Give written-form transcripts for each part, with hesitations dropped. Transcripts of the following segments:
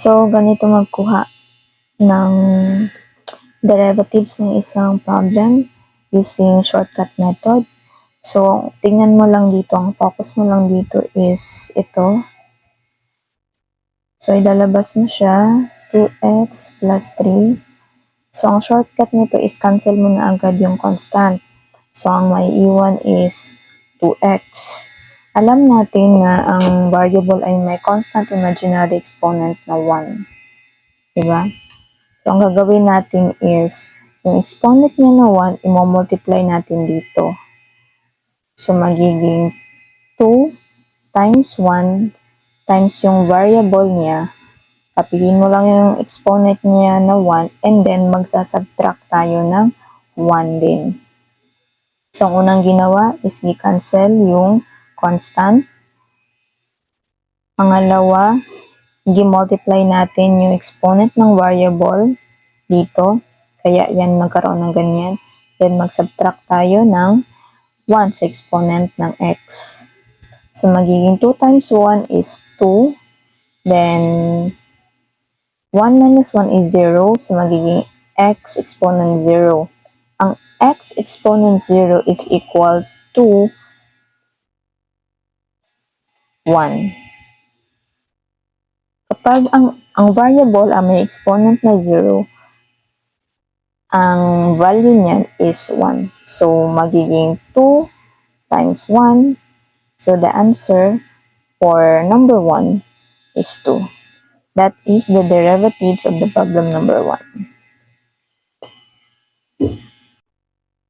So, ganito magkuha ng derivatives ng isang problem using shortcut method. So, tingnan mo lang dito, ang focus mo lang dito is ito. So, idalabas mo siya, 2x plus 3. So, ang shortcut nito is cancel mo na agad yung constant. So, ang maiiwan is 2x. Alam natin na ang variable ay may constant imaginary exponent na 1. Diba? So, ang gagawin natin is, yung exponent niya na 1, imomultiply natin dito. So, magiging 2 times 1 times yung variable niya. Kapihin mo lang yung exponent niya na 1 and then magsasubtract tayo ng 1 din. So, ang unang ginawa is i-cancel yung constant. Pangalawa, i-multiply natin yung exponent ng variable dito. Kaya yan magkaroon ng ganyan. Then, mag-subtract tayo ng 1 sa exponent ng x. So, magiging 2 times 1 is 2. Then, 1 minus 1 is 0. So, magiging x exponent 0. Ang x exponent 0 is equal to 1. Kapag ang variable ay may exponent na 0, ang value niyan is 1. So, magiging 2 times 1. So, the answer for number 1 is 2. That is the derivatives of the problem number 1.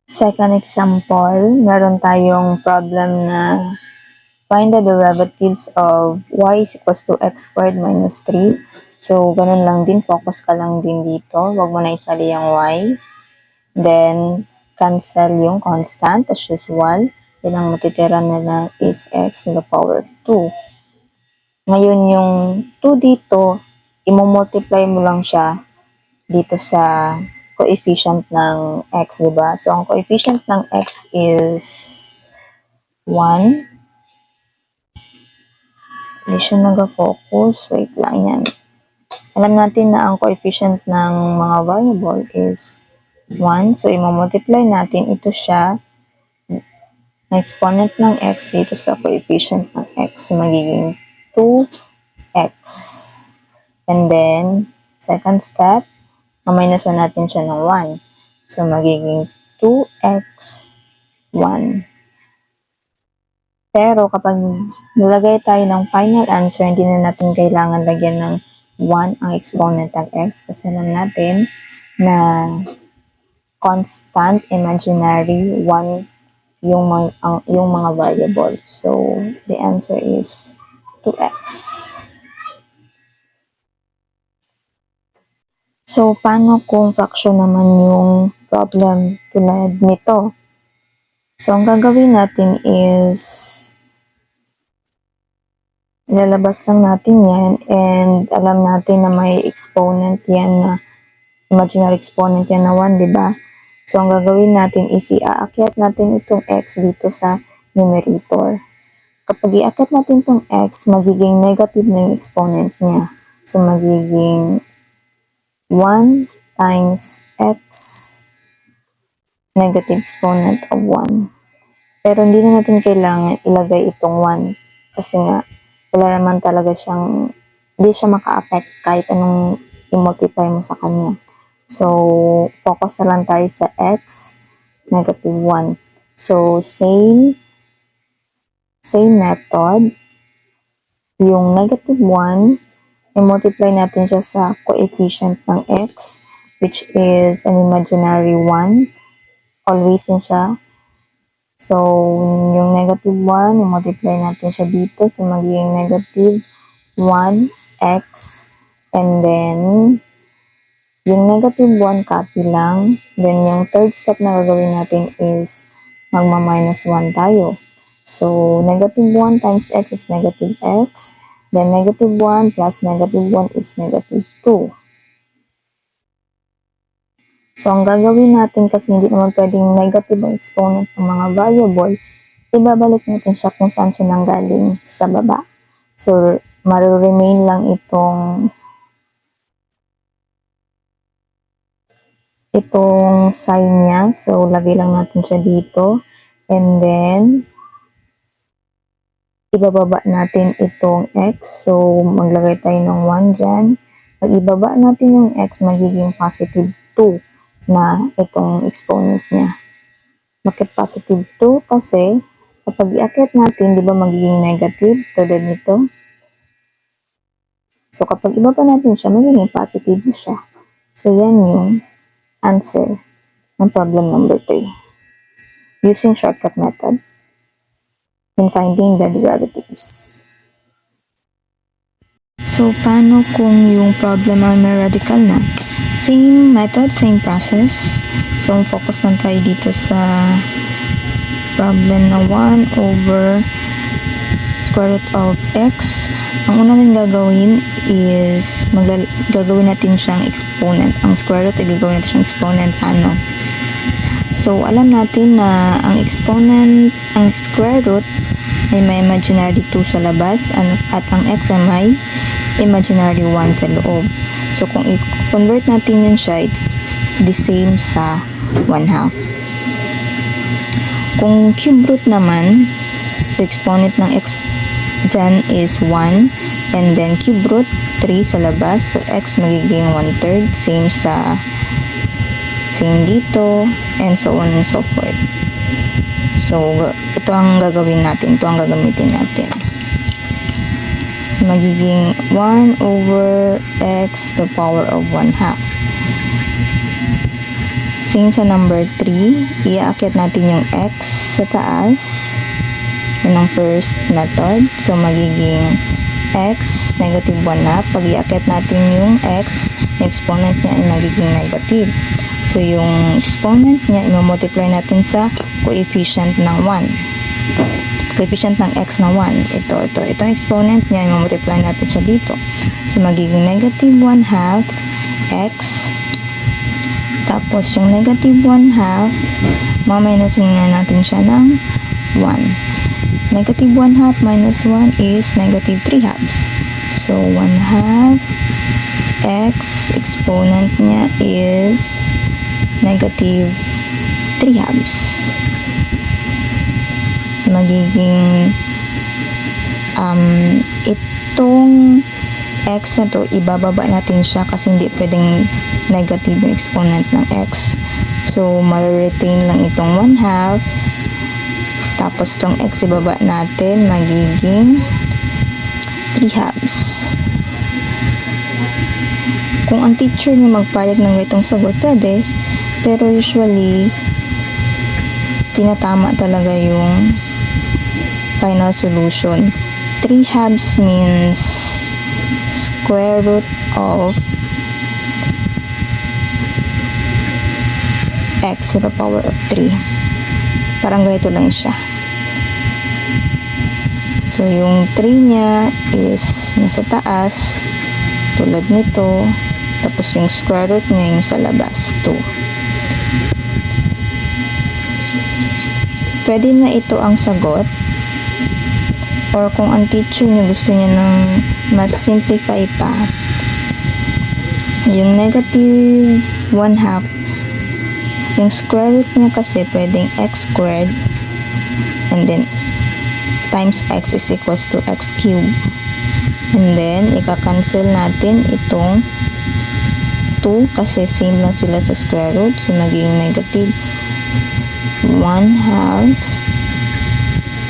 Second example, meron tayong problem na find the derivatives of y is equals to x squared minus 3. So, ganun lang din. Focus ka lang din dito. Huwag mo na isali yung y. Then, cancel yung constant as usual. Then, ang matitira na lang is x to the power of 2. Ngayon, yung 2 dito, imomultiply mo lang siya dito sa coefficient ng x, diba? So, ang coefficient ng x is 1. Hindi siya nag-focus. Wait lang yan. Alam natin na ang coefficient ng mga variable is 1. So, imomultiply natin ito siya na exponent ng x dito sa coefficient ng x. So, magiging 2x. And then, second step, maminusan natin siya ng 1. So, magiging 2x 1. Pero kapag nilagay tayo ng final answer, hindi na natin kailangan lagyan ng 1 ang exponent ng x kasi alam natin na constant, imaginary, 1 yung mga variables. So, the answer is 2x. So, paano kung fraction naman yung problem tulad nito? So, ang gagawin natin is ilalabas lang natin yan and alam natin na may exponent yan na imaginary exponent yan na 1, diba? So, ang gagawin natin is iaakyat natin itong x dito sa numerator. Kapag iakyat natin itong x, magiging negative na yung exponent niya. So, magiging 1 times x negative exponent of 1. Pero hindi na natin kailangan ilagay itong 1 kasi nga wala naman talaga siyang, hindi siya maka-affect kahit anong i-multiply mo sa kanya. So, focus na lang tayo sa x, negative 1. So, same method. Yung negative 1, i-multiply natin siya sa coefficient ng x, which is an imaginary 1. Always yun siya. So, yung negative 1, i-multiply natin siya dito. So, magiging negative 1x. And then, yung negative 1, copy lang. Then, yung third step na gagawin natin is magma-minus 1 tayo. So, negative 1 times x is negative x. Then, negative 1 plus negative 1 is negative 2. So, ang gagawin natin kasi hindi naman pwedeng negative ang exponent ng mga variable, ibabalik natin siya kung saan siya nanggaling sa baba. So, mariremain lang itong itong sign niya. So, lagay lang natin siya dito. And then, ibababa natin itong x. So, maglagay tayo ng 1 dyan. Pag ibaba natin yung x, magiging positive 2 na itong exponent niya. Bakit positive 2? Kasi, kapag iakyat natin, di ba magiging negative tulad nito? So, kapag ibaba natin siya, magiging positive na siya. So, yan yung answer ng problem number 3. Using shortcut method in finding the derivatives. So, paano kung yung problem ay may radical na? Same method, same process. So, focus lang tayo dito sa problem na 1 over square root of x. Ang una natin gagawin is gagawin natin siyang exponent. Ang square root ay gagawin natin siyang exponent. Paano? So, alam natin na ang exponent, ang square root ay may imaginary 2 sa labas at ang x ay may imaginary 1 sa loob. So, kung i-convert natin yun siya, it's the same sa 1/2. Kung cube root naman, so exponent ng x dyan is 1 and then cube root 3 sa labas, so x magiging 1/3, same dito, and so on and so forth. So, ito ang gagawin natin, ito ang gagamitin natin. So, magiging 1 over x to the power of 1/2. Same sa number 3, iaakyat natin yung x sa taas. Yan ang first method. So, magiging x, negative 1/2. Pag iakyat natin yung x, yung exponent niya ay magiging negative. So, yung exponent niya, i-multiply natin sa coefficient ng 1. Coefficient ng x na 1. Itong exponent niya, i-multiply natin siya dito. So, magiging negative 1/2 x. Tapos, yung negative 1/2, maminusin nga natin siya ng 1. Negative 1/2 minus 1 is negative 3/2. So, 1/2 x, exponent niya is negative 3/2. So, magiging itong x na to, ibababa natin siya kasi hindi pwedeng negative yung exponent ng x. So, ma-retain lang itong 1/2. Tapos, itong x ibaba natin, magiging 3/2. Kung ang teacher niyo magpayag ng ganitong sagot, pwede. Pero usually, tinatama talaga yung final solution. 3/2 means square root of x to the power of 3. Parang ganito lang siya. So, yung 3 niya is nasa taas, tulad nito. Tapos, yung square root niya yung sa labas, 2. Pwede na ito ang sagot. Or kung ang teacher niyo gusto niya ng mas simplify pa, yung negative 1/2, yung square root niya kasi pwedeng x squared and then times x is equals to x cubed. And then, ika-cancel natin itong 2 kasi same lang sila sa square root. So, magiging negative 1/2.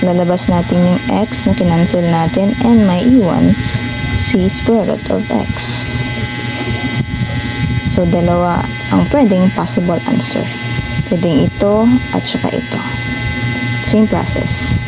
Lalabas natin yung x na kinancel natin and may iwan si square root of x. So, dalawa ang pwedeng possible answer. Pwedeng ito at saka ito. Same process.